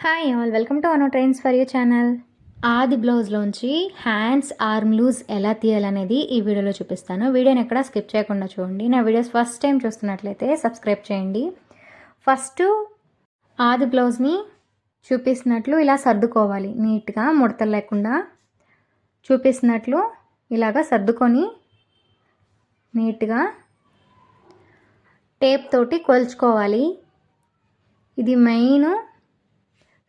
Hi all, welcome to Anu trains for you channel. ఆది బ్లౌజ్లోంచి hands arm loose ఎలా తీయాలనేది ఈ వీడియోలో చూపిస్తాను. వీడియోని ఎక్కడ స్కిప్ చేయకుండా చూడండి. నా వీడియోస్ ఫస్ట్ టైం చూస్తున్నట్లయితే సబ్స్క్రైబ్ చేయండి. ఫస్ట్ ఆది బ్లౌజ్ని చూపిస్తున్నట్లు ఇలా సర్దుకోవాలి. నీట్గా ముడతలు లేకుండా చూపిస్తున్నట్లు ఇలాగా సర్దుకొని నీట్గా టేప్ తోటి కొలుచుకోవాలి. ఇది మెయిన్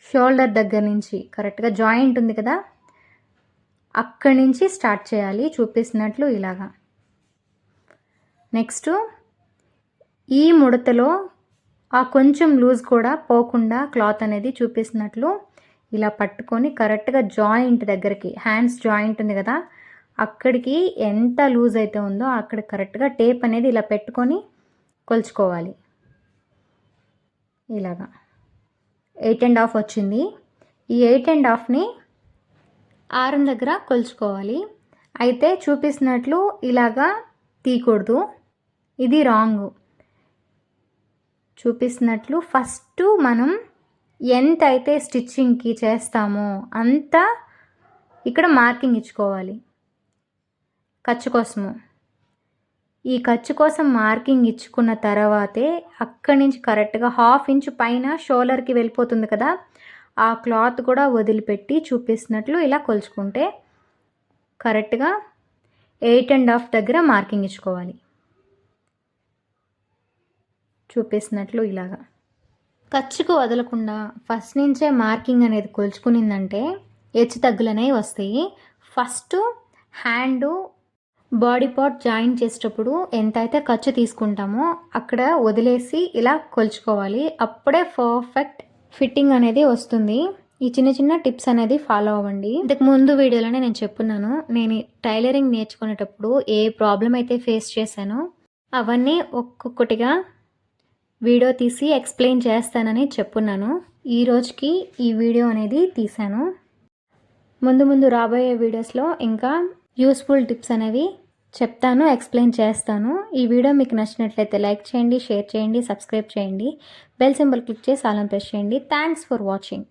షోల్డర్ దగ్గర నుంచి కరెక్ట్గా జాయింట్ ఉంది కదా, అక్కడి నుంచి స్టార్ట్ చేయాలి చూపిస్తున్నట్లు ఇలాగా. నెక్స్ట్ ఈ ముడతలో ఆ కొంచెం లూజ్ కూడా పోకుండా క్లాత్ అనేది చూపిస్తున్నట్లు ఇలా పట్టుకొని కరెక్ట్గా జాయింట్ దగ్గరికి, హ్యాండ్స్ జాయింట్ ఉంది కదా, అక్కడికి ఎంత లూజ్ అయితే ఉందో అక్కడ కరెక్ట్గా టేప్ అనేది ఇలా పెట్టుకొని కొలుచుకోవాలి. ఇలాగా 8.5 వచ్చింది. ఈ 8.5ని ఆరం దగ్గర కొలుచుకోవాలి. అయితే చూపిస్తున్నట్లు ఇలాగా తీయకూడదు, ఇది రాంగ్. చూపిస్తున్నట్లు ఫస్ట్ మనం ఎంత అయితే స్టిచ్చింగ్కి చేస్తామో అంత ఇక్కడ మార్కింగ్ ఇచ్చుకోవాలి ఖర్చు కోసము. ఈ ఖర్చు కోసం మార్కింగ్ ఇచ్చుకున్న తర్వాతే అక్కడి నుంచి కరెక్ట్గా 1/2 ఇంచ్ పైన షోల్డర్కి వెళ్ళిపోతుంది కదా, ఆ క్లాత్ కూడా వదిలిపెట్టి చూపిస్తున్నట్లు ఇలా కొలుచుకుంటే కరెక్ట్గా 8.5 దగ్గర మార్కింగ్ ఇచ్చుకోవాలి. చూపిస్తున్నట్లు ఇలాగా ఖర్చుకు వదలకుండా ఫస్ట్ నుంచే మార్కింగ్ అనేది కొలుచుకునిందంటే హెచ్చు తగ్గులనేవి వస్తాయి. First hand body part join చేసేటప్పుడు ఎంత అయితే ఖర్చు తీసుకుంటామో అక్కడ వదిలేసి ఇలా కొలుచుకోవాలి. అప్పుడే పర్ఫెక్ట్ ఫిట్టింగ్ అనేది వస్తుంది. ఈ చిన్న చిన్న టిప్స్ అనేది ఫాలో అవ్వండి. ఇంతకు ముందు వీడియోలోనే నేను చెప్పున్నాను, నేను టైలరింగ్ నేర్చుకునేటప్పుడు ఏ ప్రాబ్లం అయితే ఫేస్ చేశానో అవన్నీ ఒక్కొక్కటిగా వీడియో తీసి ఎక్స్ప్లెయిన్ చేస్తానని చెప్పున్నాను. ఈ రోజుకి ఈ వీడియో అనేది తీశాను. ముందు రాబోయే వీడియోస్లో ఇంకా యూస్ఫుల్ టిప్స్ అనేవి చెప్తాను, ఎక్స్ప్లెయిన్ చేస్తాను. ఈ వీడియో మీకు నచ్చినట్లయితే లైక్ చేయండి, షేర్ చేయండి, సబ్స్క్రైబ్ చేయండి, బెల్ సింబల్ క్లిక్ చేసి ఆల్ ఆన్ ప్రెస్ చేయండి. Thanks for watching.